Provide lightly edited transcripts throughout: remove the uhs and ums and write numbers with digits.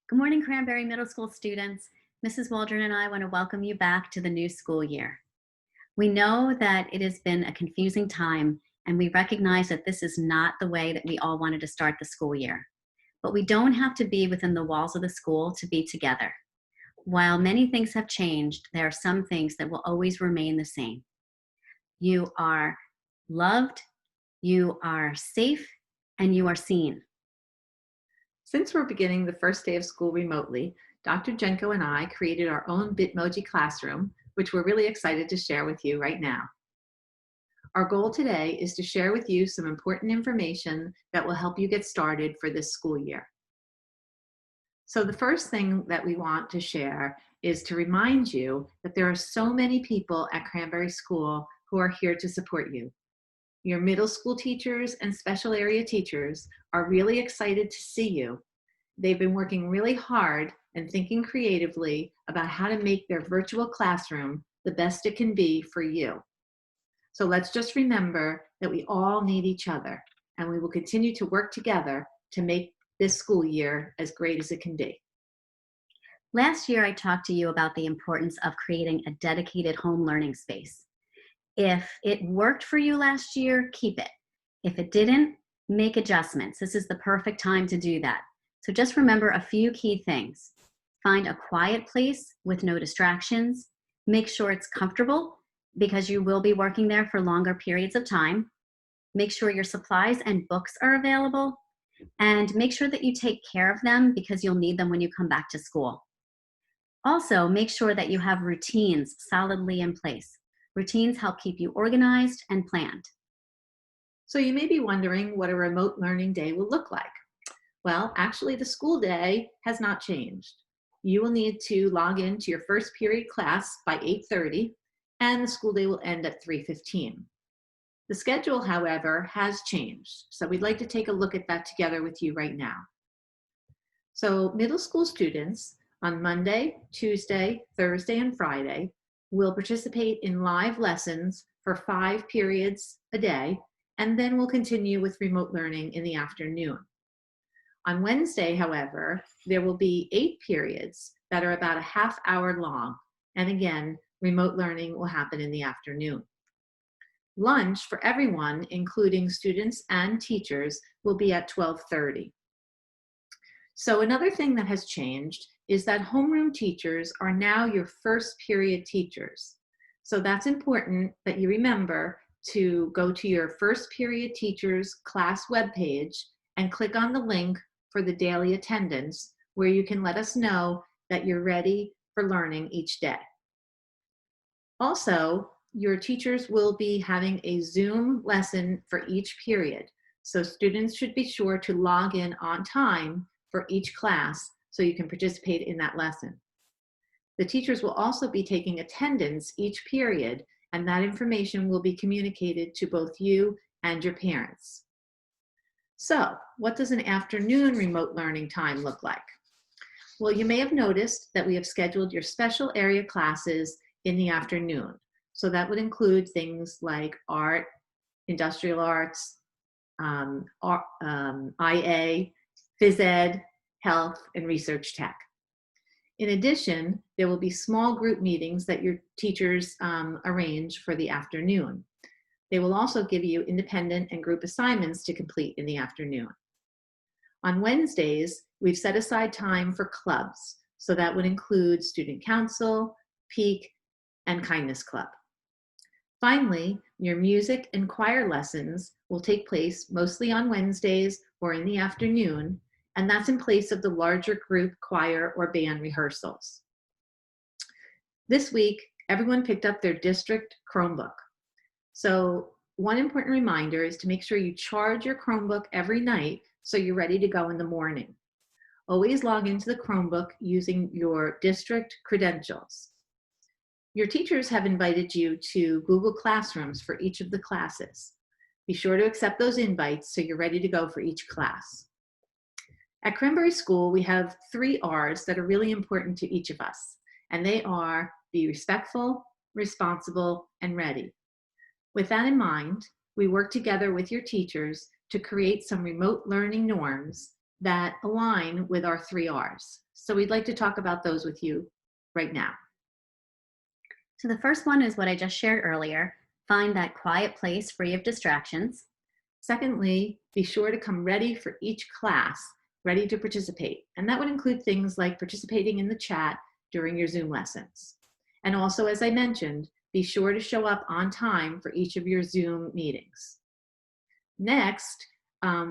Good morning, Cranbury Middle School students. Mrs. Waldron and I want to welcome you back to the new school year. We know that it has been a confusing time, and we recognize that this is not the way that we all wanted to start the school year. But we don't have to be within the walls of the school to be together. While many things have changed, there are some things that will always remain the same. You are loved, you are safe, and you are seen. Since we're beginning the first day of school remotely, Dr. Genco and I created our own Bitmoji classroom, which we're really excited to share with you right now. Our goal today is to share with you some important information that will help you get started for this school year. So the first thing that we want to share is to remind you that there are so many people at Cranbury School who are here to support you. Your middle school teachers and special area teachers are really excited to see you. They've been working really hard and thinking creatively about how to make their virtual classroom the best it can be for you. So let's just remember that we all need each other, and we will continue to work together to make this school year as great as it can be. Last year, I talked to you about the importance of creating a dedicated home learning space. If it worked for you last year, keep it. If it didn't, make adjustments. This is the perfect time to do that. So just remember a few key things. Find a quiet place with no distractions. Make sure it's comfortable because you will be working there for longer periods of time. Make sure your supplies and books are available. And make sure that you take care of them because you'll need them when you come back to school. Also, make sure that you have routines solidly in place. Routines help keep you organized and planned. So you may be wondering what a remote learning day will look like. Well, actually, the school day has not changed. You will need to log into your first period class by 8:30, and the school day will end at 3:15. The schedule, however, has changed, so we'd like to take a look at that together with you right now. So middle school students on Monday, Tuesday, Thursday, and Friday will participate in live lessons for 5 periods a day, and then we'll continue with remote learning in the afternoon. On Wednesday, however, there will be 8 periods that are about a half hour long, and again, remote learning will happen in the afternoon. Lunch for everyone, including students and teachers, will be at 12:30. So another thing that has changed is that homeroom teachers are now your first period teachers. So that's important that you remember to go to your first period teachers class webpage and click on the link for the daily attendance, where you can let us know that you're ready for learning each day. Also, your teachers will be having a Zoom lesson for each period. So students should be sure to log in on time for each class so you can participate in that lesson. The teachers will also be taking attendance each period, and that information will be communicated to both you and your parents. So, what does an afternoon remote learning time look like? Well, you may have noticed that we have scheduled your special area classes in the afternoon. So that would include things like art, industrial arts, IA, phys ed, health, and research tech. In addition, there will be small group meetings that your teachers arrange for the afternoon. They will also give you independent and group assignments to complete in the afternoon. On Wednesdays, we've set aside time for clubs, so that would include Student Council, Peak, and Kindness Club. Finally, your music and choir lessons will take place mostly on Wednesdays or in the afternoon, and that's in place of the larger group choir or band rehearsals. This week, everyone picked up their district Chromebook. So one important reminder is to make sure you charge your Chromebook every night so you're ready to go in the morning. Always log into the Chromebook using your district credentials. Your teachers have invited you to Google Classrooms for each of the classes. Be sure to accept those invites so you're ready to go for each class. At Cranbury School, we have 3 R's that are really important to each of us, and they are be respectful, responsible, and ready. With that in mind, we work together with your teachers to create some remote learning norms that align with our 3 Rs. So we'd like to talk about those with you right now. So the first one is what I just shared earlier. Find that quiet place free of distractions. Secondly, be sure to come ready for each class, ready to participate. And that would include things like participating in the chat during your Zoom lessons. And also, as I mentioned, be sure to show up on time for each of your Zoom meetings. Next,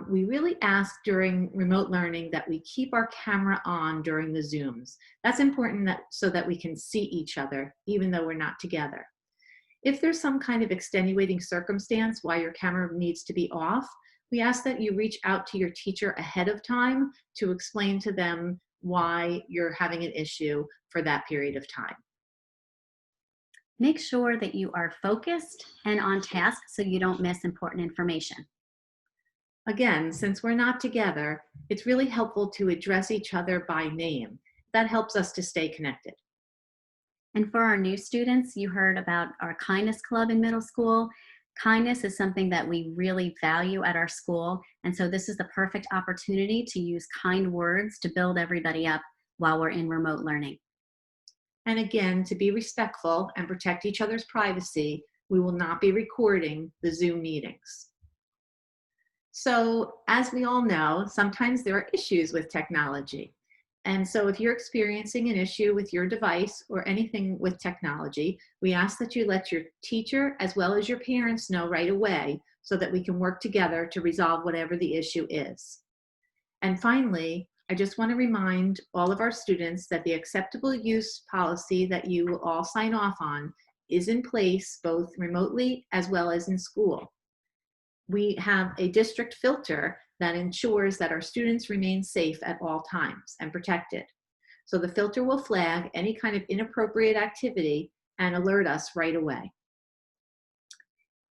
we really ask during remote learning that we keep our camera on during the Zooms. That's important so that we can see each other, even though we're not together. If there's some kind of extenuating circumstance why your camera needs to be off, we ask that you reach out to your teacher ahead of time to explain to them why you're having an issue for that period of time. Make sure that you are focused and on task so you don't miss important information. Again, since we're not together, it's really helpful to address each other by name. That helps us to stay connected. And for our new students, you heard about our kindness club in middle school. Kindness is something that we really value at our school. And so this is the perfect opportunity to use kind words to build everybody up while we're in remote learning. And again, to be respectful and protect each other's privacy, we will not be recording the Zoom meetings. So, as we all know, sometimes there are issues with technology. And so if you're experiencing an issue with your device or anything with technology, we ask that you let your teacher as well as your parents know right away so that we can work together to resolve whatever the issue is. And finally, I just want to remind all of our students that the acceptable use policy that you will all sign off on is in place both remotely as well as in school. We have a district filter that ensures that our students remain safe at all times and protected. So the filter will flag any kind of inappropriate activity and alert us right away.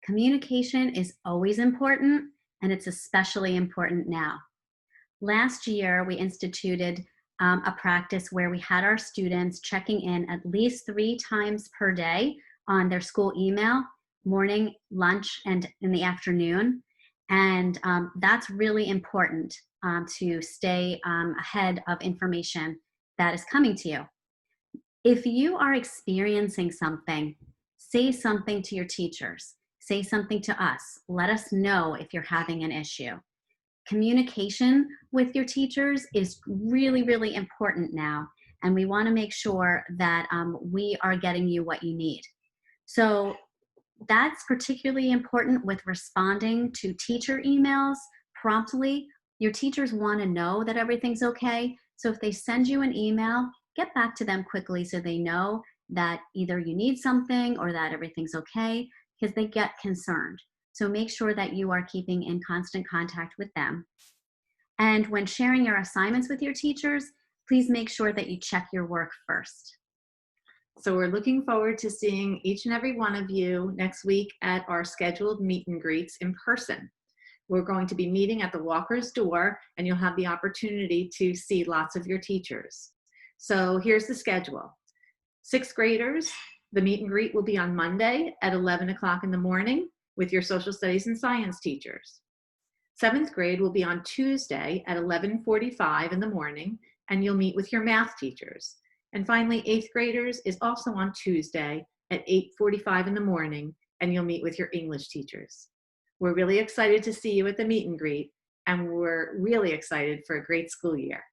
Communication is always important, and it's especially important now. Last year, we instituted a practice where we had our students checking in at least 3 times per day on their school email, morning, lunch, and in the afternoon. And that's really important to stay ahead of information that is coming to you. If you are experiencing something, say something to your teachers, say something to us. Let us know if you're having an issue. Communication with your teachers is really, really important now, and we want to make sure that we are getting you what you need. So that's particularly important with responding to teacher emails promptly. Your teachers want to know that everything's okay. So if they send you an email, get back to them quickly so they know that either you need something or that everything's okay, because they get concerned. So make sure that you are keeping in constant contact with them. And when sharing your assignments with your teachers, please make sure that you check your work first. So we're looking forward to seeing each and every one of you next week at our scheduled meet and greets in person. We're going to be meeting at the Walker's door, and you'll have the opportunity to see lots of your teachers. So here's the schedule. 6th graders, the meet and greet will be on Monday at 11 o'clock in the morning with your social studies and science teachers. 7th grade will be on Tuesday at 11:45 in the morning, and you'll meet with your math teachers. And finally, 8th graders is also on Tuesday at 8:45 in the morning, and you'll meet with your English teachers. We're really excited to see you at the meet and greet, and we're really excited for a great school year.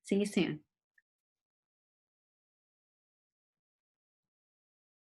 See you soon.